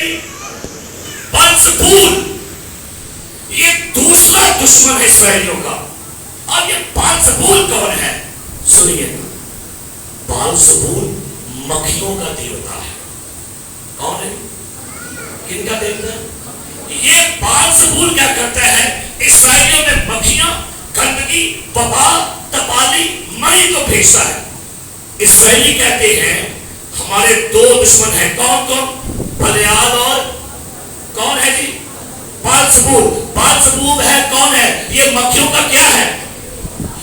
نہیں. بلزبول یہ دوسرا دشمن ہے اسرائیلیوں کا. اور یہ بلزبول کون ہے؟ سنیے, بلزبول مکھیوں کا دیوتا ہے. کون ہے؟ کن کا دیوتا ہے؟ یہ بلزبول کیا کرتا ہے؟ اسرائیلیوں میں مکھیاں, گندگی, وبا, تپالی, مئی کو بھیجتا ہے. اسرائیلی کہتے ہیں ہمارے دو دشمن ہیں. کون کون؟ بلیال اور کون ہے جی؟ بلزبول. بلزبول ہے کون ہے؟ یہ مکھیوں کا کیا ہے؟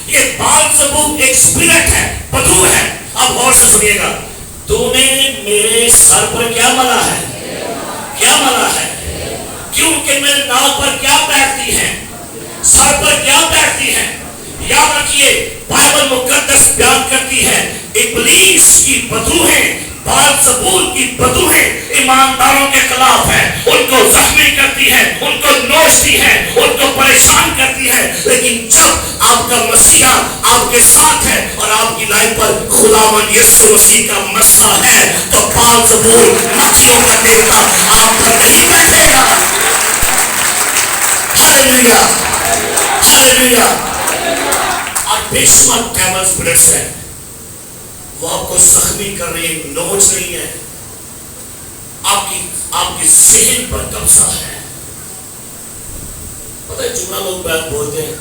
یہ بلزبول ایک اسپرٹ ہے, بدو ہے. اب غور سے سنیے گا. تو نے میرے سر پر کیا ملا ہے؟ کیا ملا ہے؟ کیونکہ میرے ناک پر کیا بیٹھتی ہیں؟ سر پر کیا بیٹھتی ہیں؟ یاد رکھیے, بائبل مقدس بیان کرتی ہے ابلیس کی بدوہیں, بلزبول کی بدوہیں ایمانداروں کے خلاف ہے. ان کو زخمی کرتی ہے, ان کو نوچتی ہے, ان کو پریشان کرتی ہے. لیکن جب آپ کا مسیح آپ کے ساتھ ہے اور آپ کی لائف پر خداوند یسوع مسیح کا مسا ہے, تو بلزبول مکھیوں کا دیوتا آپ پر نہیں بیٹھے گا. ہاللیلویا, ہاللیلویا. اور بے شمار ڈیمن اسپرٹس ہیں, وہ آپ کو زخمی کر رہی ہے, نوچ رہی ہے, آپ کی ذہن پر قبضہ ہے. پتہ ہے جملہ لوگ بات بولتے ہیں,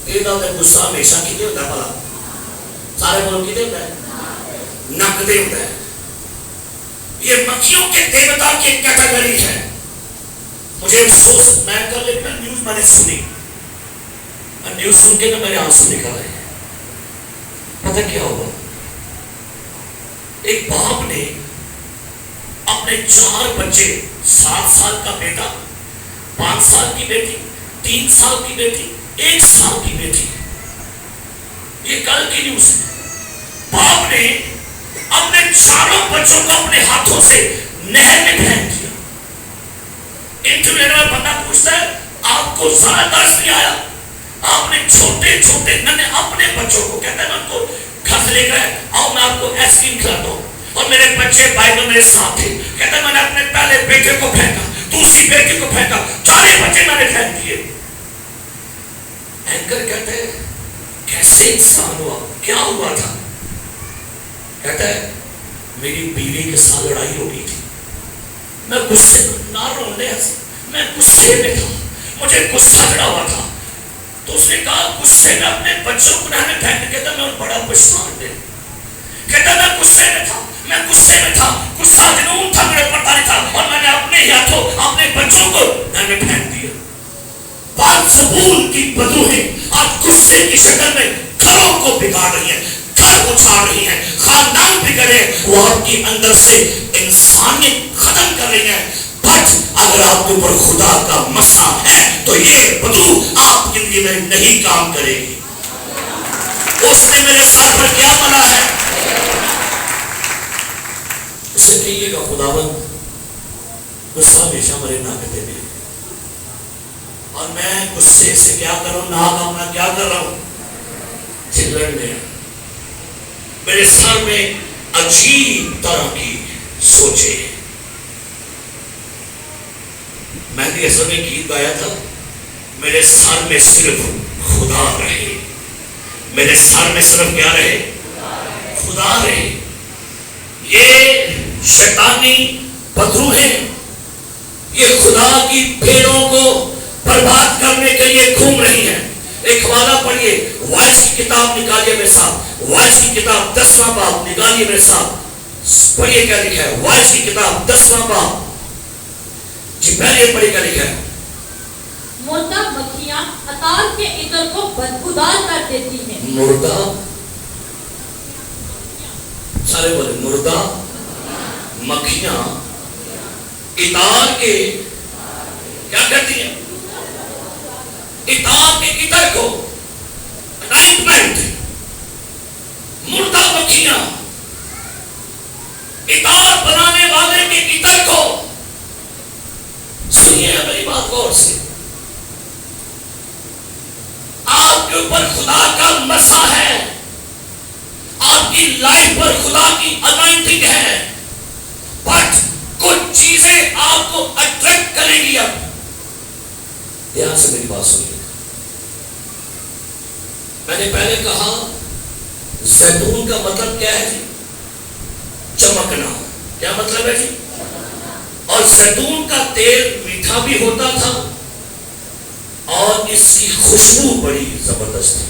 یہ نہ غصہ ہمیشہ کتنے ہوتا ہے؟ بھلا سارے بولو کتنے ہوتا ہے؟ نقدے ہوتا ہے. یہ مکھیوں کے دیوتا کی کیٹیگری ہے. مجھے افسوس, میں کل ایک نیوز میں نے سنی, نیوز سن کے میرے آنسو نکل رہے ہیں. پتہ کیا ہوا؟ ایک باپ نے اپنے 4 بچے, 7 سال کا بیٹا, 5 سال کی بیٹی, 3 سال کی بیٹی, 1 سال کی بیٹی, یہ کل کی نیوز ہے. باپ نے اپنے 4 بچوں کو اپنے ہاتھوں سے نہر میں پھینک دیا. انٹرویو لینے میں بندہ پوچھتا ہے آپ کو ذرا ترس نہیں آیا؟ آپ نے چھوٹے چھوٹے ننے اپنے بچوں کو, کہتا ہے میں ان کو گھر سے لے کر آؤ, میں آپ کو آئس کریم کھلاتا ہوں, اور میرے بچے بائبل میرے ساتھ تھے. کہتا ہے میں نے اپنے پہلے بیٹے کو پھینکا, دوسری بیٹی کو پھینکا, 4 بچے میں نے پھینک دیے. اینکر کہتے ہیں کیسے انسان ہوا, کیا ہوا تھا؟ کہتا ہے میری بیوی کے ساتھ لڑائی ہو گئی تھی, میں غصے نہ رونے, میں غصے میں تھا, مجھے غصہ چڑھا ہوا تھا. تو اس نے کہا غصے میں اپنے بچوں کو نہر میں پھینک. کہتا میں بڑا پریشان تھا, کہتا میں غصے میں تھا, میں غصے میں تھا, غصہ جنون تھا میرے پتہ نہیں تھا, اور میں نے اپنے ہی ہاتھوں اپنے بچوں کو نہر میں پھینک دیا. بلزبول کی بدوہیں آج غصے کی شکل میں گھروں کو بگاڑ رہی ہیں, گھر اچھاڑ رہی ہیں, خاندان بگڑے, وہ آپ کے اندر سے انسانیت ختم کر رہی ہیں. بٹ اگر آپ کے اوپر خدا کا مسا ہے تو یہ بدو آپ کی زندگی میں نہیں کام کرے گی. اس نے میرے سر پر کیا ملا ہے؟ اسے کہیے گا خداوند غصہ ہمیشہ مرے نہ کرتے بھی, اور میں غصے سے کیا کروں, ناکامنا کیا کر رہا ہوں, چلن میں. میرے سر میں عجیب طرح کی سوچے. میں نے اصل میں گیت گایا تھا, میرے سر میں صرف خدا رہے, میرے سر میں صرف کیا رہے؟ خدا رہے. یہ شیطانی بدروہیں یہ خدا کی بھیڑوں کو برباد کرنے کے لیے گھوم رہی ہیں. ایک حوالہ پڑھیے, وائس کی کتاب نکالیے میرے ساتھ, وائس کی کتاب 10واں باب نکالیے میرے ساتھ, پڑھیے کیا لکھا ہے. وائس کی کتاب 10واں باب, جی پہلے پڑھیے کیا لکھا ہے. مردہ مکھیاں عطار کے عطر کو بدبودار کر دیتی ہیں. مردہ, سارے بولے مردہ مکھیاں عطار کے کیا کرتی ہیں؟ عطار کے عطر کو, انائنٹمنٹ. مردہ مکھیاں عطار بنانے والے کے عطر کو. سنیے میری بات غور سے, آپ کے اوپر خدا کا مسا ہے, آپ کی لائف پر خدا کی انائنٹنگ ہے, بٹ کچھ چیزیں آپ کو اٹریکٹ کریں گی. اب یہاں سے میری بات سنیے. میں نے پہلے کہا زیتون کا مطلب کیا ہے جی؟ چمکنا. کیا مطلب ہے جی؟ اور زیتون کا تیل میٹھا بھی ہوتا تھا اور اس کی خوشبو بڑی زبردست تھی.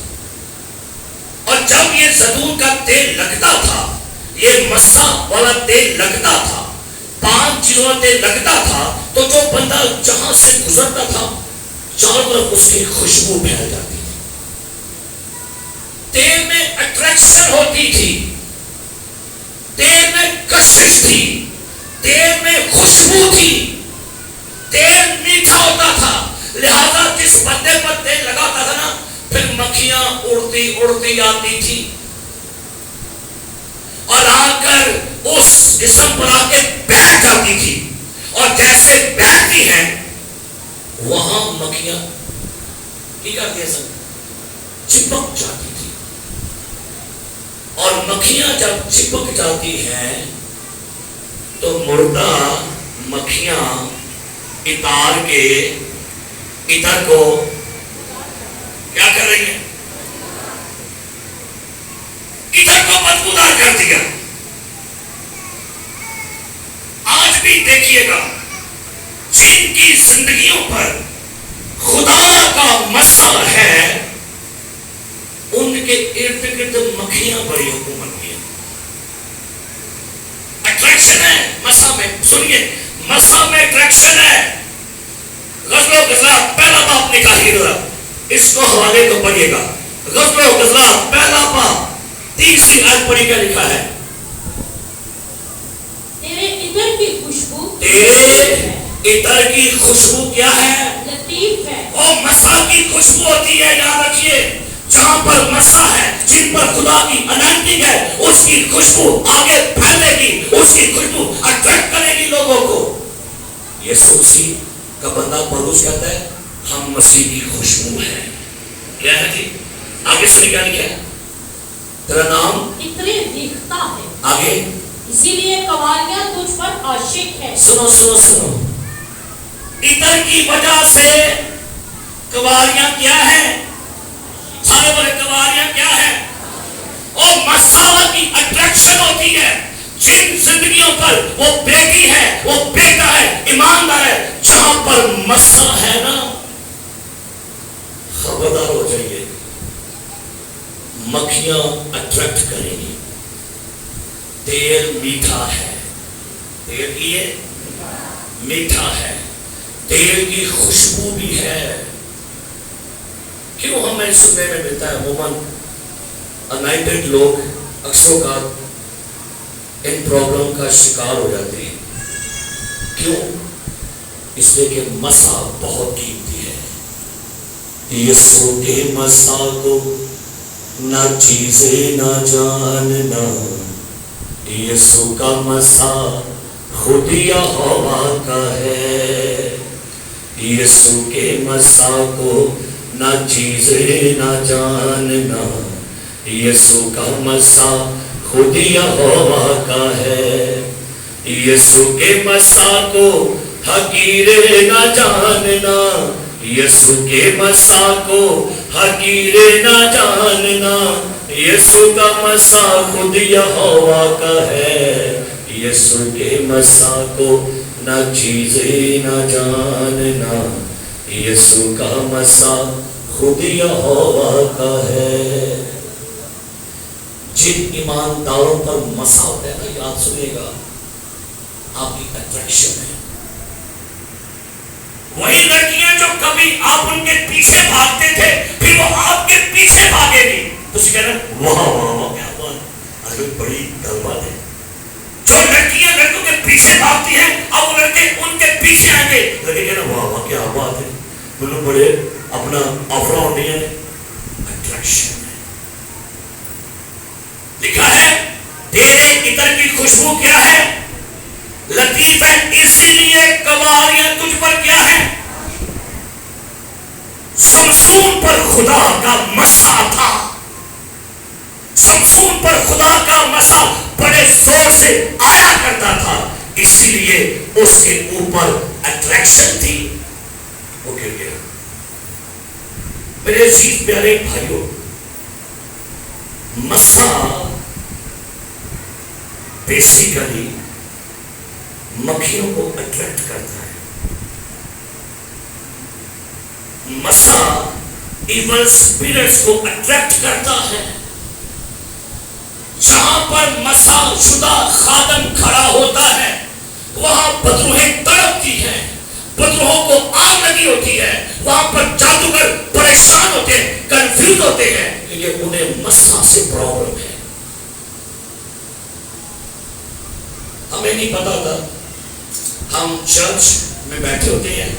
اور جب یہ زیتون کا تیل لگتا تھا, یہ مسا والا تیل لگتا تھا, 5 چیزوں کا تیل لگتا تھا, تو جو بندہ جہاں سے گزرتا تھا چاروں طرف اس کی خوشبو پھیل جاتی تھی. تیل میں اٹریکشن ہوتی تھی, تیل میں کشش تھی, تیل میں خوشبو تھی, تیل میٹھا ہوتا تھا. لہذا جس بندے پر تیل لگاتا تھا نا, پھر مکھیاں اڑتی اڑتی آتی تھی اور آ کر اس جسم پر آ کے بیٹھ جاتی تھی. اور جیسے بیٹھتی ہیں وہاں مکھیاں کی کرتی ہیں, سب چپک جاتی تھی. اور مکھیاں جب چپک جاتی ہیں تو مردہ مکھیاں اتار کے اتر کو کیا کر رہی ہیں؟ اتر کو بدبودار کر دیا. آج بھی دیکھیے گا جن کی زندگیوں پر خدا کا مسا ہے ان کے ارد گرد مکھیاں بڑی حکومت کی ہیں. اٹریکشن ہے مسا میں. سنیے, مسا میں اٹریکشن ہے. غزل و غزلات پہلا باب نکاح کی طرف, اس کو حوالے کو پڑھیے گا. غزل و غزلات پہلا باب 30 آیت پڑھی کا لکھا ہے, تیرے عطر کی خوشبو, تیرے عطر کی خوشبو کیا ہے؟ لطیف ہے. اور مسا کی خوشبو ہوتی ہے, یاد رکھیے. جہاں پر مسا ہے, جن پر خدا کی انانٹنگ ہے, اس کی خوشبو آگے پھیلے گی, اس کی خوشبو اٹریکٹ کرے گی لوگوں کو. یسوع مسیح کا بندہ پولس کہتا ہے ہم مسیح کی خوشبو ہیں. کیا ہے جی؟ آگے سے کیا لکھا ہے؟ تیرا نام عطر ریختہ ہے, آگے اسی لیے قواریاں تجھ پر عاشق ہے. سنو سنو سنو, عطر کی وجہ سے قواریاں کیا ہیں؟ سارے بولے قواریاں کیا ہیں؟ اور مسا کی اٹریکشن ہوتی ہے. جن زندگیوں پر وہ بیٹی ہے, وہ بیٹا ہے, ایماندار ہے, جہاں پر مسا ہے نا, خبردار ہو جائیے, مکھیاں اٹریکٹ کریں گی. تیل میٹھا ہے, تیل یہ میٹھا ہے, تیل کی خوشبو بھی ہے. کیوں ہمیں سننے میں ملتا ہے عموماً انائٹڈ لوگ اکثر اوقات ان پرابلم کا شکار ہو جاتے ہیں؟ کیوں؟ اس لیے کہ مسا بہت قیمتی ہے. یسوع کے مسا کو نہ چیزیں نہ جاننا, یسوع کا مسا خود یہوہ کا ہے. یسوع کے مسا کو نہ چیزیں نہ جاننا, یسوع کا مسا خود یہوہ کا ہے. یسوع کے مسا کو حقیر نہ جاننا, یسوع کے مسا کو حقیر نہ جاننا, یسوع کا مسا خود یہوہ کا ہے. یسوع کے مسا کو نہ چیزیں نہ جاننا, یسوع کا مسا خود یہوہ کا ہے. جن ایمانداروں پر مسا ہوتا ہے نا, یاد سنیے گا, آپ کی اٹریکشن ہے. وہی لڑکیاں جو کبھی آپ ان کے پیچھے بھاگتے تھے, پھر وہ آپ کے پیچھے بھاگے گی. تو کہہ رہے واہ واہ واہ کیا بات, ارے بڑی گل بات ہے. جو لڑکیاں لڑکوں کے پیچھے بھاگتی ہیں, اب وہ لڑکے ان کے پیچھے آئیں گے, لڑکے کہہ رہے واہ واہ کیا بات ہے, بولو بڑے اپنا افرا ہوتی ہے. اٹریکشن ہے. لکھا ہے تیرے عطر کی خوشبو کیا ہے؟ لطیف ہے, اسی لیے قواریاں تجھ پر کیا ہے؟ شمشون پر خدا کا مسا تھا. شمشون پر خدا کا مسا بڑے زور سے آیا کرتا تھا, اسی لیے اس کے اوپر اٹریکشن تھی، وہ گر گیا۔ میرے عزیز پیارے بھائیوں، مسا بیسیکلی مکھیوں کو اٹریکٹ کرتا ہے۔ مسا ایول اسپرٹس کو اٹریکٹ کرتا ہے۔ جہاں پر مسا شدہ خادم کھڑا ہوتا ہے وہاں بدروہیں تڑپتی ہیں، بدروہوں کو آگ لگی ہوتی ہے، وہاں پر جادوگر پریشان ہوتے ہیں، کنفیوز ہوتے ہیں کہ یہ انہیں مسا سے پرابلم ہے۔ ہمیں نہیں پتا تھا، ہم چرچ میں بیٹھے ہوتے ہیں،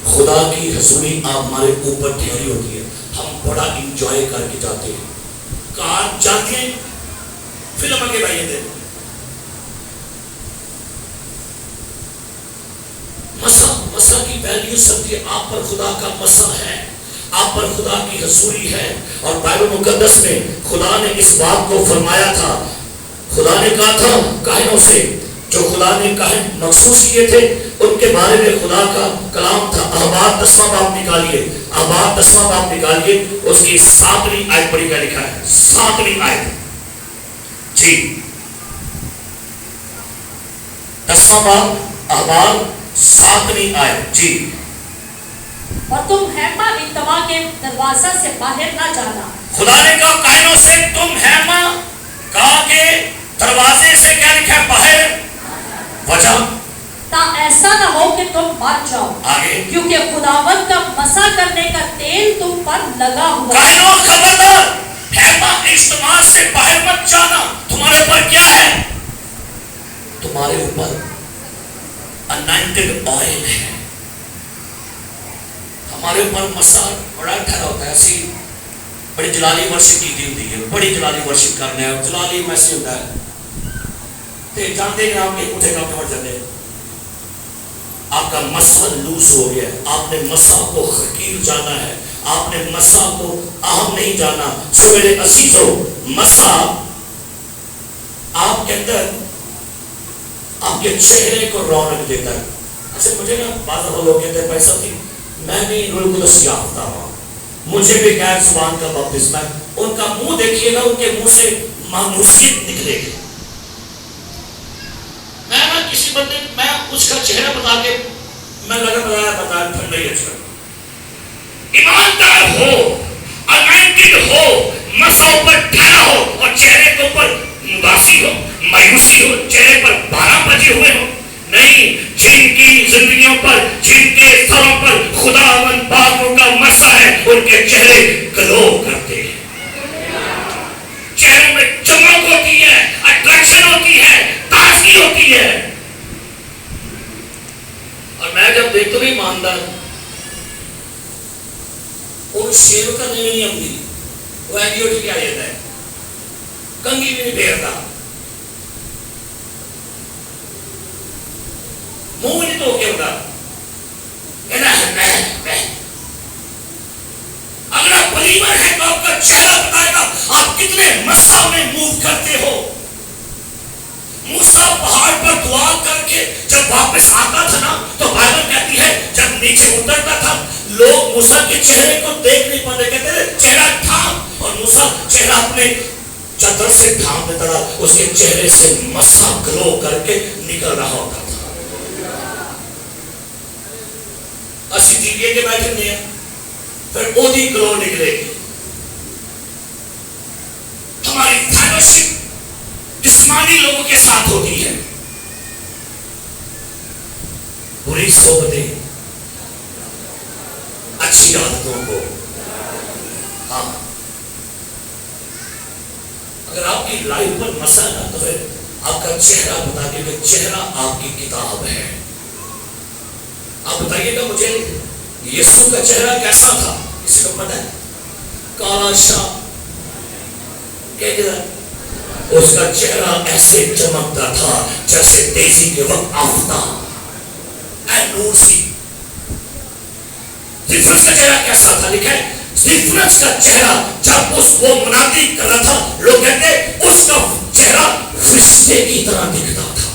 خدا کی حضوری ہمارے اوپر ٹھہری ہوتی ہے، ہم بڑا انجوائے کر کے جاتے ہیں، کار جاتے ہیں، فلم آگے بھائی دے مسا کی ویلیو سمجھے، آپ پر خدا کا مسا ہے، آپ پر خدا کی حضوری ہے۔ اور بائبل مقدس میں خدا نے اس بات کو فرمایا تھا، خدا نے کہا تھا کاہنوں سے، جو خدا نے کاہن مخصوص کیے تھے ان کے بارے میں خدا کا کلام تھا۔ احبار 10واں باب نکالیے، احبار 10واں باب نکالیے، اس کی 7ویں آیت پڑھی کا لکھا ہے، 7ویں آیت جی، 10واں باب احبار 7ویں آیت جی۔ اور تم ہیما انتما کے دروازہ سے باہر نہ جانا۔ خدا نے کہا کاہنوں سے تم ہیما کہا کہ دروازے سے کیا لکھا ہے باہر، وجہ تا ایسا نہ ہو کہ تم مر جاؤ، آگے کیونکہ خداوند کا مسا کرنے کا تیل تم پر لگا ہوا ہے۔ کاہنوں خبردار، ہیما اجتماع سے باہر مت جانا، تمہارے اوپر کیا ہے، تمہارے اوپر انائنٹڈ آئل ہے، ہمارے اوپر مسا بڑا ٹھہرا ہوتا ہے، ایسی بڑی جلالی ورشپ کی ہوتی ہے، بڑی جلالی ورشپ کرنے ہے، جلالی میسج ہوتا ہے تے جانتے ہیں آپ کے اٹھے کام کمر جاتے ہیں، آپ کا مسا لوز ہو گیا ہے، آپ نے مسا کو حقیر جانا ہے، آپ نے مسا کو اہم نہیں جانا۔ سو میرے عزیزو، مسا آپ کے اندر آپ کے چہرے کو رونق دیتا ہے۔ اچھا مجھے نا بعض لوگ کہتے ہیں پیسہ تھی میں بھی روح القدس یافتہ ہوں، مجھے بھی غیر زبان کا بپتسمہ ہے، ان کا منہ دیکھیے گا، ان کے منہ سے مانوسیت نکلے گی۔ میں نا کسی بندے میں اس کا چہرہ بتا کے میں لگا بتا ٹھنڈا ہی اچھا، ایماندار ہو، انائنٹڈ ہو، مسا پر ٹھہرا ہو اور چہرے کے اوپر اداسی ہو، مایوسی ہو، چہرے پر بارہ بجے ہوئے ہو، نہیں، جن کی زندگیوں پر، جن کے سروں پر خداوند پاکوں کا مسا ہے، ان کے چہرے گلو کرتے ہیں، چہروں میں چمک ہوتی ہے، اٹریکشن ہوتی ہے، تازگی ہوتی ہے۔ اور میں جب دیکھتا ہوں ایماندار اور شیر کا نہیں آتی، وہ ایڈی اٹھ کے آ جاتا ہے، کنگھی بھی نہیں پھیرتا، منہ نہیں تو کے ہوتا، اگر آپ بلیور ہیں تو آپ کا چہرہ بتائے گا آپ کتنے مسا میں موو کرتے ہو۔ موسیٰ پہاڑ پر دعا کر کے جب واپس آتا تھا نا تو بائبل کہتی ہے جب نیچے اترتا تھا لوگ موسیٰ کے چہرے کو دیکھ نہیں پاتے، کہتے تھے چہرہ ڈھانپ، اور موسیٰ چہرہ اپنے چادر سے ڈھانپ دیتا تھا، اس کے چہرے سے مسا گلو کر کے نکل رہا ہوتا تھا۔ اسی ٹیوی کے بیٹھے نہیں ہیں، پھر اودی گلو نکلے گی۔ ہماری فیلوشپ جسمانی لوگوں کے ساتھ ہوتی ہے، بری صحبتیں اچھی عادتوں کو، ہاں اگر آپ کی لائف پر مسا نہ تو پھر آپ کا چہرہ بتا کے کہ چہرہ آپ کی کتاب ہے۔ آپ بتائیے گا مجھے یسوع کا چہرہ کیسا تھا، کسی کو پتہ ہے؟ کالا شاہ اس کا چہرہ ایسے چمکتا تھا جیسے تیزی کے وقت آفتاب، اے نور سی۔ سٹیفنس کا چہرہ کیسا تھا لکھا ہے، سٹیفنس کا چہرہ جب اس کو منادی کر رہا تھا لوگ کہتے اس کا چہرہ فرشتے کی طرح دکھتا تھا،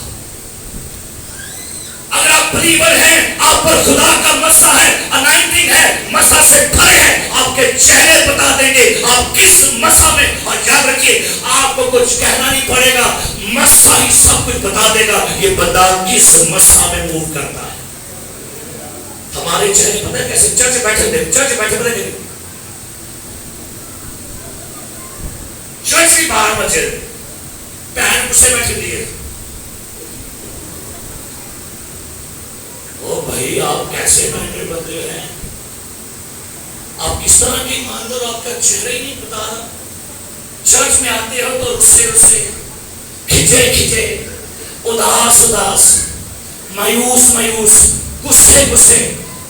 آپ بلیور ہیں, آپ پر خدا کا مسا ہے, انائنٹنگ ہے, مسا سے بھرے ہیں, آپ کے چہرے بتا دیں گے آپ کس مسا میں. اور یاد رکھیے آپ کو کچھ کہنا نہیں پڑے گا, مسا ہی سب کچھ بتا دے گا یہ بندہ کس مسا میں موو کرتا ہے. ہمارے چہرے پتہ ہے کیسے چرچ بیٹھے پتہ ہے چرچ کی باہر مسجد بہن مجھ سے بیٹھی ہوئی ہے, او بھائی آپ کیسے مینڈر بدلے ہیں, آپ کس طرح کی ایماندار, آپ کا چہرہ ہی نہیں بتا رہا. چرچ میں آتے ہو تو رسے کھچے اداس مایوس غصے.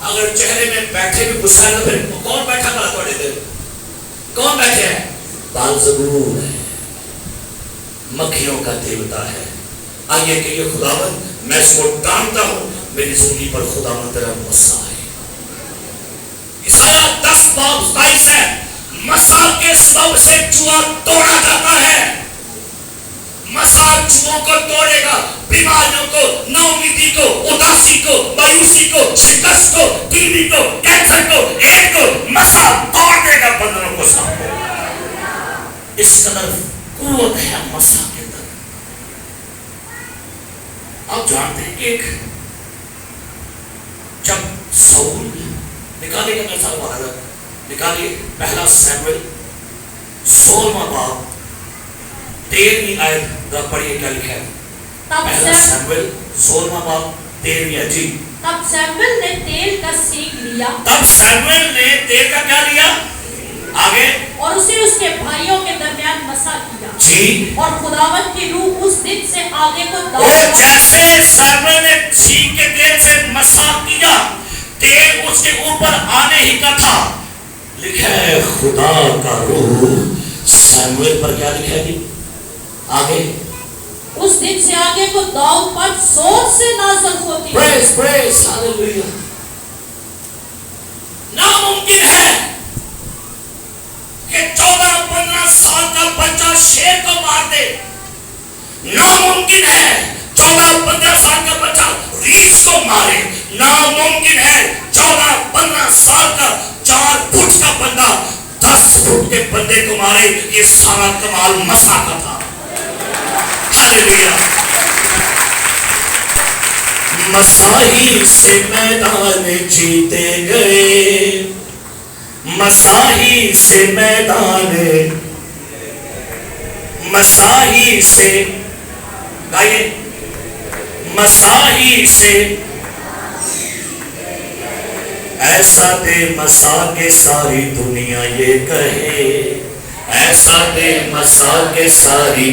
اگر چہرے میں بیٹھے بھی غصہ ہے تو پھر کون بیٹھا کرا تھوڑے دیر, کون بیٹھے ہیں؟ بال-زبول ہے, مکھیوں کا دیوتا ہے. آئیے کہ یہ خداوند میں اس کو ڈانٹتا ہوں, میری زندگی پر خداوند تیرا مسا ہے. عیسائیہ 10:27 ہے, مسا کے سب سے جوا توڑا جاتا ہے. مسا جوؤں کو توڑے گا, بیماریوں کو, ناامیدی کو, اداسی کو, مایوسی کو, شکست کو, ٹی بی کو, کینسر کو, ایڈ کو, مسا توڑ دے گا بندروں کو سب کو. اس قدر قوت ہے مسا کے اندر. آپ جانتے ہیں کہ جب ساؤل نکالیے گا, میں سال بہادر نکالیے پہلا سیموئیل 16واں باب 13ویں آیت پڑھیے کیا لکھا ہے. پہلا سیموئیل 16واں باب 13ویں. جی تب سیموئیل نے تیل کا سینگ لیا, تب سیموئیل نے تیل کا کیا لیا, آگے, اور اسے اس کے بھائیوں کے درمیان مسا کیا. جی, اور خداوند کی روح اس دن سے آگے کو وہ جیسے سیموئیل نے سینگ کے تیل سے مسا کیا, تیل اس کے اوپر آنے ہی کا تھا. لکھا ہے خدا کا روح سیموئیل پر کیا لکھا ہے آگے, اس دن سے آگے کو داؤد پر زور سے نازل ہوتی ہے. پریز ہاللویا. ناممکن ہے کہ 14-15 سال کا بچہ شیر کو مار دے. ناممکن ہے 14-15 سال کا بچہ ریچھ کو مارے. ناممکن ہے 14-15 سال کا 4 فٹ کا بندہ 10 فٹ کے بندے کو مارے. یہ سارا کمال مسا کا تھا. ہاللویا. مسا ہی سے میدان جیتے گئے, مسا ہی سے میدان, مسا ہی سے گائیے, مسا ہی سے ایسا بے مسا کے ساری دنیا یہ کہے, ایسا بے مسا کے ساری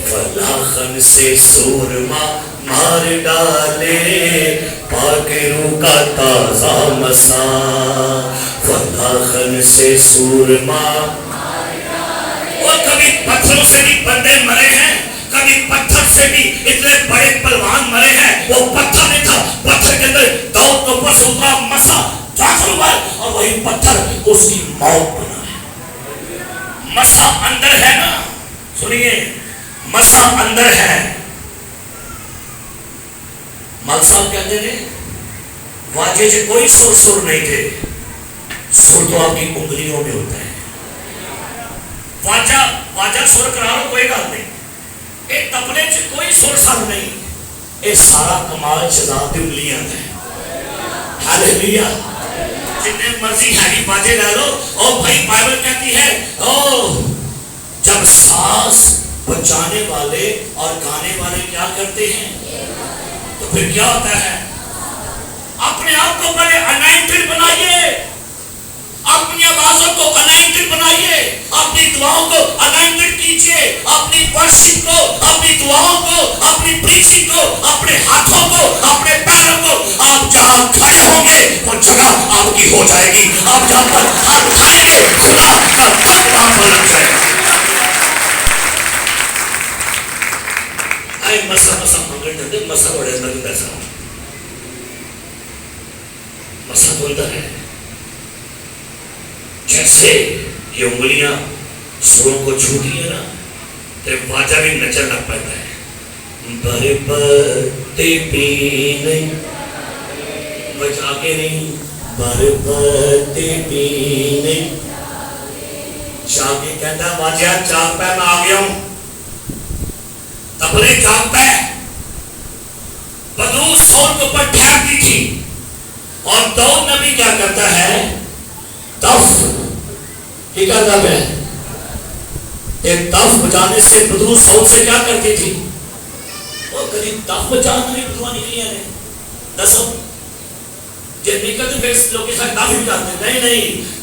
فلاخن سے سورما مار ڈالے, پاک روح کا تازہ مسا. فلاخن سے سورما مار ڈالے. وہ کبھی پتھروں سے بھی بندے مرے ہیں, کبھی پتھر سے بھی اتنے بڑے پلوان مرے ہیں. وہ پتھر نہیں تھا, پتھر کے اندر داؤد کو بس اترا مسا داخل ہوا, اور وہی پتھر اس کی موت بنا ہے. مسا اندر ہے نا, سنیے مسا اندر ہے. مال صاحب کہتے ہیں واجے سے کوئی سر نہیں تھے, سر تو آپ کی انگلیوں میں ہوتا ہے. واجہ سر کرا لو کوئی بات نہیں, ایک تبلے سے کوئی سر نہیں, یہ سارا کمال شہزاد انگلیاں ہیں. ہاللویا. جتنے مرضی ہیوی باجے لا لو. اور بھائی بائبل کہتی ہے جب ساز بجانے والے اور گانے والے کیا کرتے ہیں تو پھر کیا ہوتا ہے. اپنے آپ کو پہلے انائنٹڈ بنائیے, اپنی آوازوں کو انائنٹڈ بنائیے, اپنی دعاؤں کو انائنٹڈ کیجئے, اپنی ورشپ کو, اپنی دعاؤں کو, اپنی پریچنگ کو, اپنے ہاتھوں کو, اپنے پیروں کو. آپ جہاں کھڑے ہوں گے وہ جگہ آپ کی ہو جائے گی. آپ جہاں پر ہاتھ اٹھائیں گے خدا آپ کا کام وہاں پر لگ جائے گا. مسا منگل مسا بڑے اندر پیسہ مسا بولتا ہے. جیسے یہ انگلیاں سروں کو چھوٹی ہیں نا, تو واجہ بھی نچر لگ پاتا ہے. بر پی بچا کے نہیں بربادی پینے شاگی کہتا ہے واجہ چاک پہ میں آگیا ہوں تبلے چاک پہ بدو سور کے اوپر ٹھہرتی تھی اور داؤد نبی کیا کرتا ہے تف یہ کرتا ہے ایک تف بجانے سے بدو سور سے کیا کرتی تھی وہ کبھی تف بجانا نہیں بدوا نکلی ہے دسو جب نکلتے پھر لوگ کے ساتھ کافی بجاتے ہیں نہیں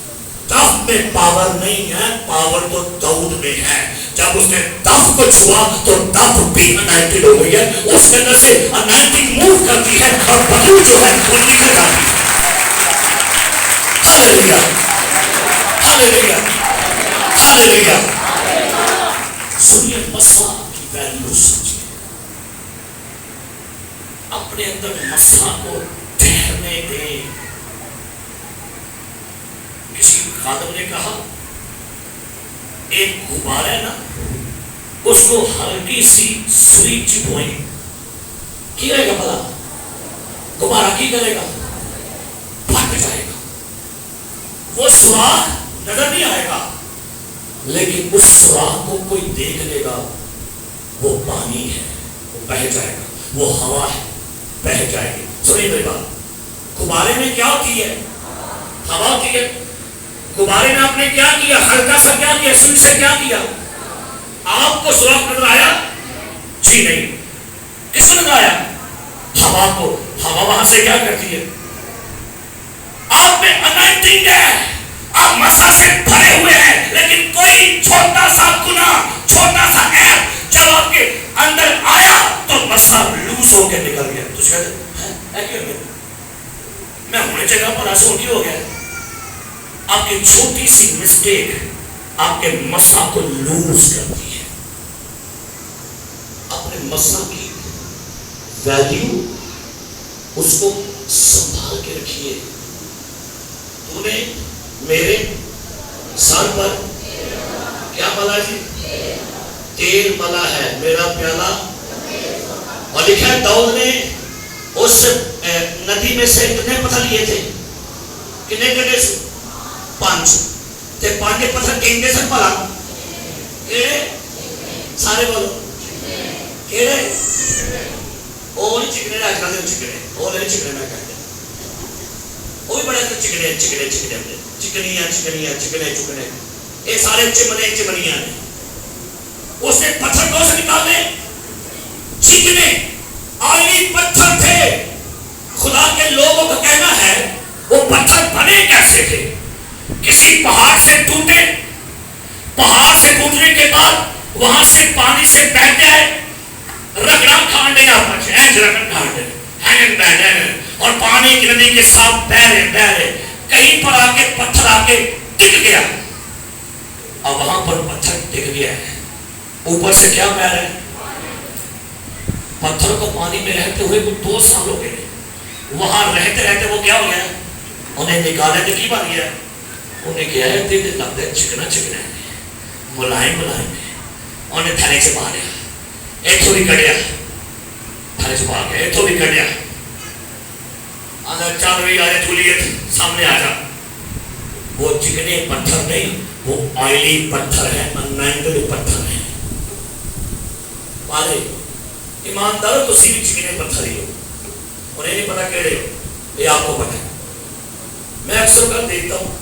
تف میں پاور نہیں ہے پاور تو داؤد میں ہے جب اس نے تف کو چھوا تو تف بھی انائٹڈ ہو گئی ہے اس کے اندر سے انائٹنگ موو کرتی ہے اور بدو جو ہے وہ نکل جاتی ہے ہاللیلویا ہاللیلویا ہاللیلویا سنیے مسیح کی ویلیو سمجھیں اپنے اندر مسیح کو ٹھہرنے دیں کسی خادم نے کہا ایک غبار ہے نا اس کو ہلکی سی سوئی چپوئیں کی رہے گا بھلا غبارہ کی کرے گا پھٹ جائے گا وہ سوراخ نظر نہیں آئے گا لیکن اس سوراخ کو کوئی دیکھ لے گا وہ پانی ہے وہ بہہ جائے گا وہ ہوا ہے بہہ جائے گی سنیے میری بات غبارے میں کیا ہوتی ہے ہوا ہوتی ہے غبارے میں آپ نے کیا کیا ہلکا سا کیا کیا سوئی سے کیا کیا آپ کو سوراخ نظر آیا جی نہیں کس کو نظر آیا ہوا کو ہوا وہاں سے کیا کرتی ہے آپ میں انائٹنگ ہے آپ مسا سے بھرے ہوئے ہیں لیکن کوئی چھوٹا سا گناہ چھوٹا سا عیب جب آپ کے اندر آیا تو مسا لوز ہو کے نکل گیا تو شاید میں ہونے جگہ پر ایسا ہو گیا آپ کی چھوٹی سی مسٹیک آپ کے مسا کو لوز کرتی ہے اپنے مسا کی ویلیو اس کو سنبھال کے رکھیے تو نے میرے سر پر کیا ملا جی تیل ملا ہے میرا پیالہ اور لکھا ہے داؤد نے اس ندی میں سے کتنے پتھر لیے تھے کتنے کٹے سے 5 تے 5 پتھر کہیں سے پلا کیڑے سارے بولو کیڑے وہ نہیں چکنے راج کا دے چکنے وہ نہیں چکنے میں کہتے وہ بھی بڑے چکنے چکنے چکنے چکنیاں چکنیاں چکنے چکنے یہ سارے چمنے چمنیاں ہیں اس نے پتھر کو سے نکالے چکنے آئلی پتھر تھے خدا کے لوگوں کا کہنا ہے وہ پتھر بنے کیسے تھے کسی پہاڑ سے ٹوٹے پہاڑ سے ٹوٹنے کے بعد وہاں سے پانی سے بہ جائے رگڑا کھانڈے یا پچھے ایج رگڑ کھانڈے ہینگ بہ جائے اور پانی کی ندی کے ساتھ بہ رہے کہیں پر آ کے پتھر آ کے ٹک گیا اور وہاں پر پتھر ٹک گیا ہے اوپر سے کیا بہ رہا ہے پتھر کو پانی میں رہتے ہوئے وہ 2 سال ہو گئے وہاں رہتے رہتے وہ کیا ہو گیا انہیں نکالے تو کی بات گیا انہیں کیا ہے دل لگتا ہے چکنا چکنا ہے ملائم ملائم ہے انہیں تھالے سے باہر گیا ایک تو بھی کڑیا تھالے سے باہر گیا ایک تو بھی کڑیا اندر چاروی آجا جولیت سامنے آجا وہ چکنے پتھر نہیں وہ آئلی پتھر ہے انائنٹڈ پتھر ہے پارے ایماندار تو سی بھی چکنے پتھر ہی ہو انہیں نہیں پتا کیڑے ہو یہ آپ کو پتا ہے میں اکثر کر دیتا ہوں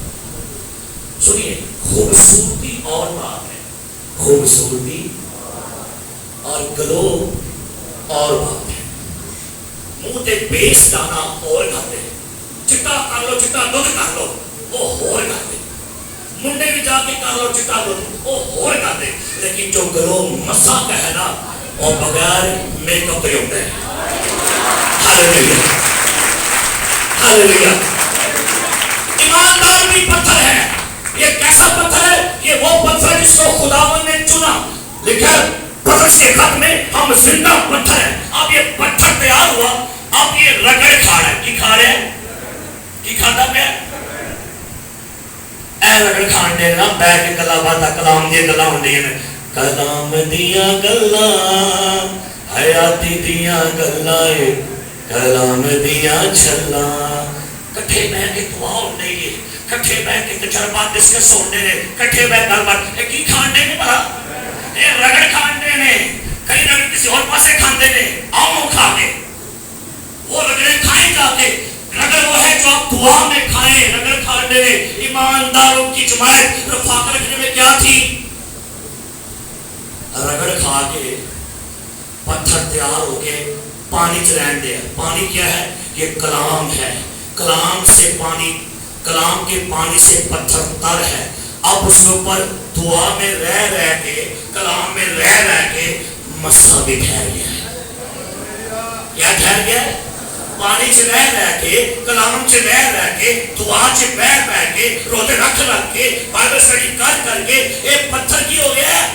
سنیے خوبصورتی اور بات ہے خوبصورتی اور گلو اور بات ہے منہ تے بیس دانا اور کھاتے ہیں چٹا کر لو چٹا دودھ کر لو وہ اور کھاتے منڈے بھی جا کے کر لو چٹا دودھ وہ اور کھاتے لیکن جو گلو مسا کا ہے نا اور بغیر میک اپ ہوتا ہے ہاللیلویا ہاللیلویا ایماندار بھی پتھر ہے یہ کیسا پتھر ہے یہ وہ پتھر جس کو خداوند نے چنا لکھا پتھر کے خط میں ہم زندہ پتھر ہیں اب یہ پتھر تیار ہوا اب یہ رگڑ کھا رہا ہے کی کھا رہے ہیں کی کھاتا پہ اے رگڑ کھان دے نا بیٹھ کے کلا باتا کلام دیا گلا ہوں دیا کلام دیا گلا حیاتی دیاں گلاں کلام دیاں چھلاں کٹھے بہ کے دعا ہونے گی کٹھے بہ کے تجربات ڈسکس ہونے نے کٹھے بہ گل بات اے کی کھانے نے بڑا اے رگڑ کھانے نے کئی نہ کسی اور پاسے کھاندے نے آؤ کھا کے وہ رگڑے کھائیں جا کے رگڑ وہ ہے جو آپ دعا میں کھائیں رگڑ کھانے نے ایمانداروں کی جماعت رفاق رکھنے میں کیا تھی رگڑ کھا کے پتھر تیار ہو کے پانی چلائیں دے پانی کیا ہے یہ کلام ہے کلام سے پانی کلام کے پانی سے پتھر تر ہے اب اس کے اوپر دعا میں رہ کے کلام میں رہ کے مسا بھی ٹھہر گیا ہے کیا ٹھہر گیا ہے پانی چ رہ کے کلام چ رہ کے دعا چ بہ کے روزے رکھ کے بائبل اسٹڈی کر کے ایک پتھر کی ہو گیا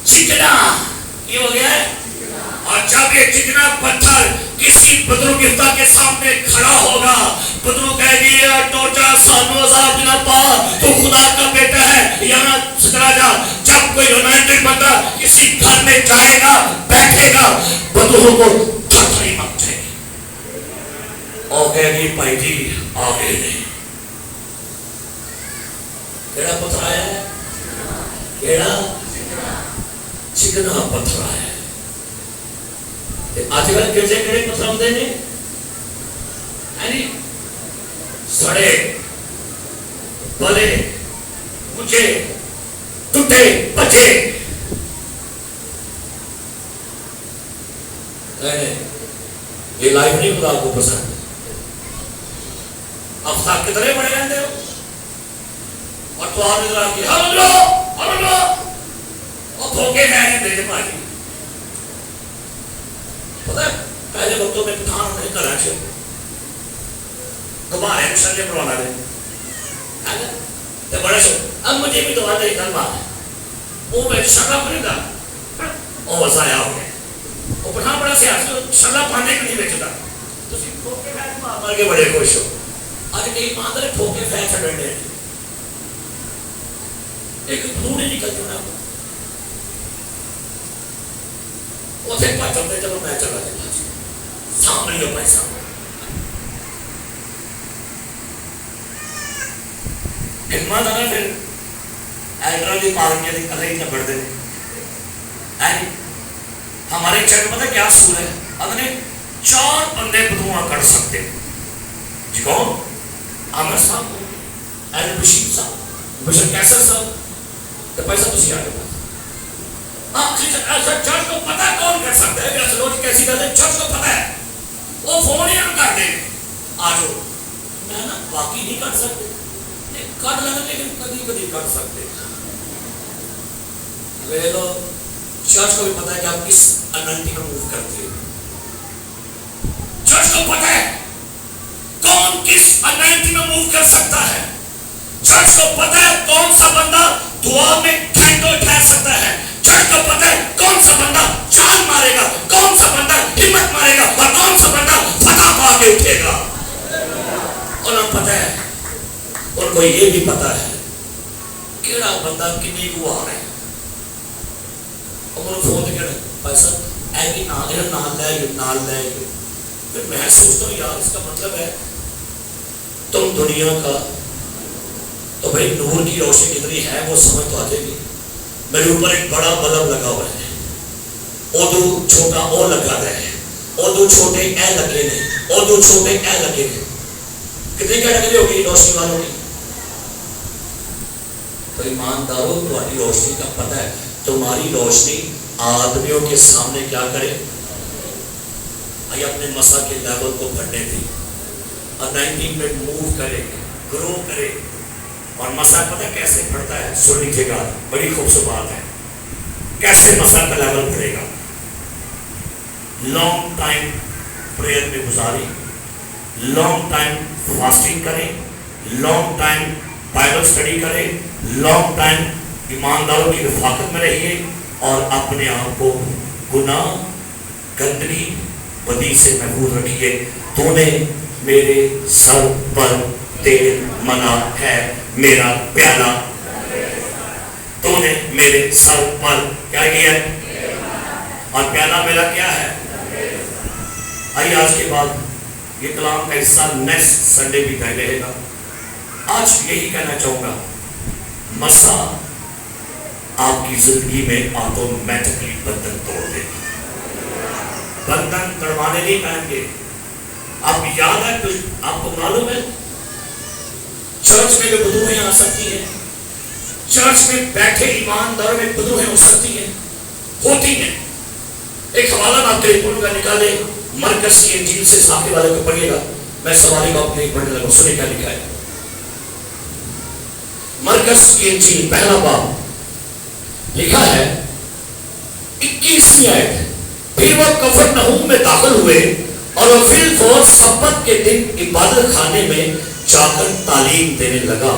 چکنا یہ ہو گیا ہے اور جب یہ چکنا پتھر کسی بدرو گفتہ کے سامنے کھڑا ہوگا بدرو کہہ گیا ٹوٹا سانو عذاب نہ پا تو خدا کا بیٹا ہے یہاں سکرا جا جب کوئی رومانٹک بندہ کسی گھر میں جائے گا بیٹھے گا بدرو کو تھری مت جائے اور کہے گی بھائی جی آگے نہیں کیڑا پتھر آیا ہے کیڑا چکنا پتھر آیا ہے آج کل کیسے کڑے پتھر ہوتے ہیں یعنی سڑے بلے مجھے ٹوٹے بچے یہ لائف نہیں خدا کو پسند افسار کتنے بڑے رہتے ہو اور تو آپ نے کہا کہ ہلو اور دھوکے ہیں میرے پاس پتہ ہے پہلے وقتوں میں پٹھان ہونے گھر سے دوبارہ مسلے پڑھانا دے تو بڑے سو اب مجھے بھی دعا دے کر بات ہے وہ میں شرلا پڑے گا اور وزایا ہو گئے وہ پٹھان بڑا سیاسی شرلا پانے کے نہیں بیچتا تو پھر ٹھوکے فیس مار کے بڑے خوش ہو آج کئی ماندر ٹھوکے فیس چھڑنے ایک دھو نہیں نکلتی ہونا وہ سے پاس چلتے چلو میں چلا جاتا سامنے ہو پیسہ خدمت آنا پھر ایڈرا دی پارکیاں دی کلے ہی نبڑ دے ہمارے چرچ میں کیا اصول ہے اگر 4 بندے بدعا کر سکتے جی کون عامر صاحب ایڈر بشیر صاحب بشیر کیسر صاحب تو پیسہ تسی آگے پاس چرچ کو پتا کون کر سکتا ہے کہ کیسی بات ہے چرچ کو پتا ہے وہ فون ہی ہم کر دیں آجو میں نا باقی نہیں کر سکتے کٹ لگا لیکن کدی کدی کر سکتے لو چرچ کو بھی پتا ہے کہ آپ کس انالٹی میں موو کرتے ہو چرچ کو پتا ہے کون کس انالٹی میں موو کر سکتا ہے چرچ کو پتا ہے کون سا بندہ دعا میں گھنٹوں ٹھہر سکتا ہے چرچ کو پتا ہے کون سا بندہ چھال مارے گا کون سا بندہ ہمت مارے گا اور کون سا بندہ فتح پا کے اٹھے گا انہیں پتا ہے ان کو یہ بھی پتا ہے کیڑا بندہ کنی کو آ رہا ہے اور فون کہنا بھائی صاحب اے بھی نال لے پھر میں سوچتا ہوں یار اس کا مطلب ہے تم دنیا کا تو بھائی نور کی روشنی کتنی ہے وہ سمجھ تو آتے گی میرے اوپر ایک بڑا بلب لگا ہوا ہے اردو چھوٹا او لگا رہا ہے اردو چھوٹے اے لگے نے اردو چھوٹے اے لگے نے کتنی کیٹیگری ہوگی روشنی والوں کی تو ایمانداروں تمہاری روشنی کا پتہ ہے تمہاری روشنی آدمیوں کے سامنے کیا کرے آئی اپنے مسا کے لیول کو بڑھنے دی اور 19 میں موو کرے گرو کرے اور مسا پتہ کیسے بڑھتا ہے سن لیجیے گا بڑی خوبصورت بات ہے کیسے مسا کا لیول بڑھے گا لانگ ٹائم پریئر میں گزاری لانگ ٹائم فاسٹنگ کریں لانگ ٹائم بائبل اسٹڈی کریں لانگ ٹائم ایمانداروں کی رفاقت میں رہیے اور اپنے آپ کو گناہ گندگی بدی سے محفوظ رکھیے تو نے میرے سر پر تیل منا ہے میرا پیالہ تو نے میرے سر پر کیا کیا ہے اور پیالہ میرا کیا ہے. آئیے آج کے بعد یہ کلام کا حصہ نیکسٹ سنڈے بھی پہلے رہے گا. آج یہی کہنا چاہوں گا, مسا آپ کی زندگی میں آٹومیٹکلی بندھن توڑ دے گا. بندھن توڑوانے نہیں پائیں گے. آپ یاد ہے کچھ, آپ کو معلوم ہے چرچ میں جو بدروہیں آ سکتی ہیں, چرچ میں بیٹھے ایمانداروں میں بدروہیں ہو سکتی ہیں, ہوتی ہیں. ایک حوالہ آپ کے بولوں گا, نکالے مرکز کی انجیل سے ساقے والے کو پڑھیے گا. میں سوالی کو اپنے پڑھنے لگا, سنیں کیا لکھا ہے. مرکز کی انجیل پہلا باب لکھا ہے 21ویں آیت. پھر وہ کفرنہوم میں داخل ہوئے اور وہ فی الفور سبت کے دن عبادت خانے میں جا کر تعلیم دینے لگا,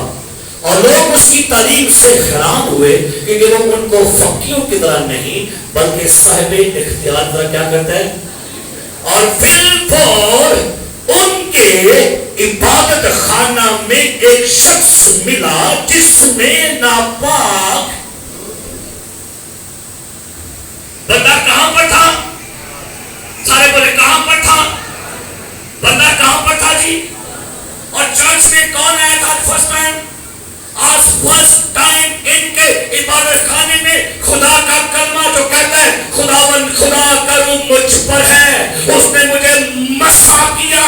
اور لوگ اس کی تعلیم سے حیران ہوئے کیونکہ وہ ان کو فقیوں کی طرح نہیں بلکہ صاحب اختیار طرح کیا کرتا ہے. اور فی الفور ان کے عبادت خانہ میں ایک شخص ملا جس میں ناپاک بندہ کہاں پر تھا. سارے بولے کہاں پر تھا بندہ, کہاں پر تھا جی. اور چرچ میں کون آیا تھا فرسٹ ٹائم, آج فرسٹ ٹائم ان کے عبادت خانے میں خدا کا کلمہ جو کہتا ہے خداوند خدا کروں مجھ پر ہے, اس نے مجھے مسا کیا.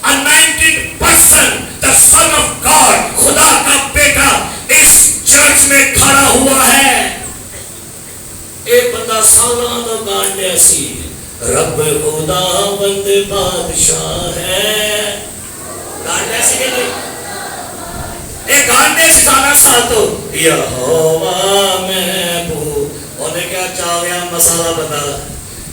anointed person, the son of God, خدا کا بیٹا اس چرچ میں کھڑا ہوا ہے. ایک بندہ سالانہ گانڈے سی رب خداوند بادشاہ ہے. گانڈے سی کہ ایک گانڈے سی سالہ سال تو یہوہ محبوب, انہیں کیا چاہ گیا مسالہ بندہ.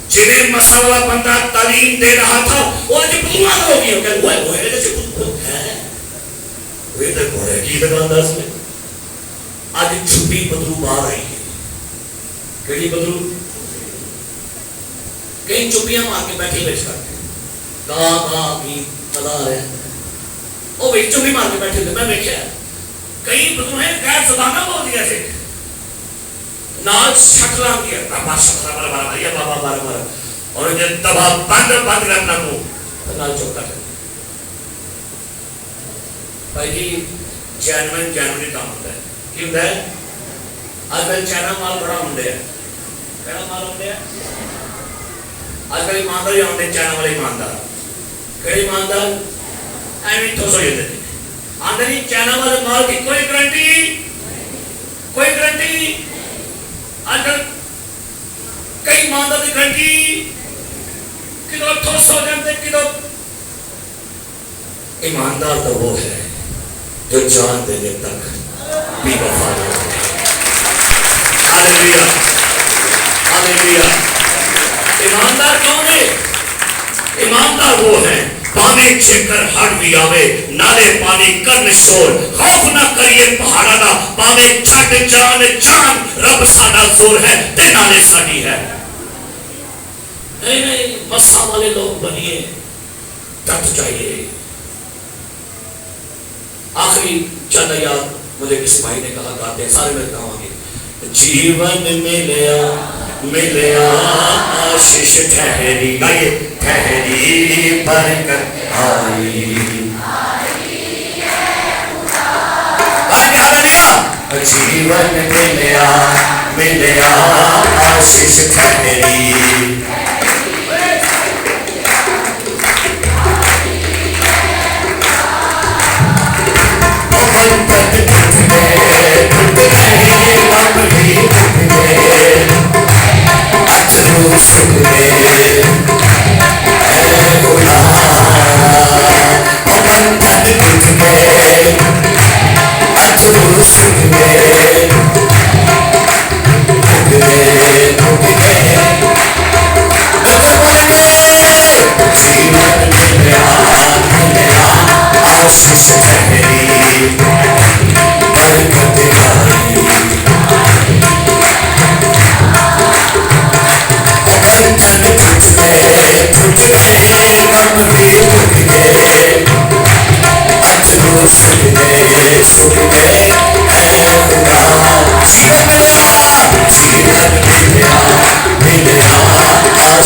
جنہیں مسالہ بندہ تعلیم دے رہا تھا وہ آج بدروان ہو گئی. وہ ہے جیسے بدروان ہے, وہ ادھر گھوڑے کی دکانداز میں آج چھپی بدرو آ رہی ہے. کیڑی بدرو کہیں چپیاں مار کے بیٹھے بیٹھ کرتے کہاں کی پتا ہے وہ بھی چپی مار کے بیٹھے. میں دیکھا کئی بدرو ہیں غیر زبانہ بول دیا سے نال شکلاں کیا بابا شکلا بارا بارا بارا بابا بارا بارا, اور جب دبا بند کرنا کو نال چوکا کر. بھائی جی جینوین کام ہوتا ہے. کیوں ہوتا ہے آج کل چائنا مال بڑا ہوندے ہے. کہنا مال ہوندے ہے آج کل ایماندار ہی ہوندے, چائنا والے ایماندار. کہڑے ایماندار ایویں ٹھوس ہو جاتے ہیں. آندے نہیں چائنا والے مال کی کوئی گارنٹی, کوئی گارنٹی. آج کل کئی ایماندار کی گارنٹی کدھر ٹھوس ہو جاتے, کدھر. ایماندار تو وہ ہے جو جان دینے تک بھی وفا رہے. ہاللیلویا ہاللیلویا. ایماندار کون ہے؟ ایماندار وہ ہے پانی چھکر ہٹ بھی آوے نالے پانی کرن شور, خوف نہ کریے پہاڑا دا پاوے چھٹ جان جان, رب ساڈا زور ہے تے نالے ساڈی ہے. نہیں مسا والے لوگ بنیے, ڈٹ جائیے. آخری چند یاد مجھے کس بھائی نے کہا گاتے ہیں, سارے میں کہاں گے. جیون ملیا آشش ٹھہری, گائیے ٹھہری برکت آئی. جیون ملیا آشش ٹھہری.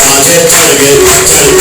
Chale, chale, chale.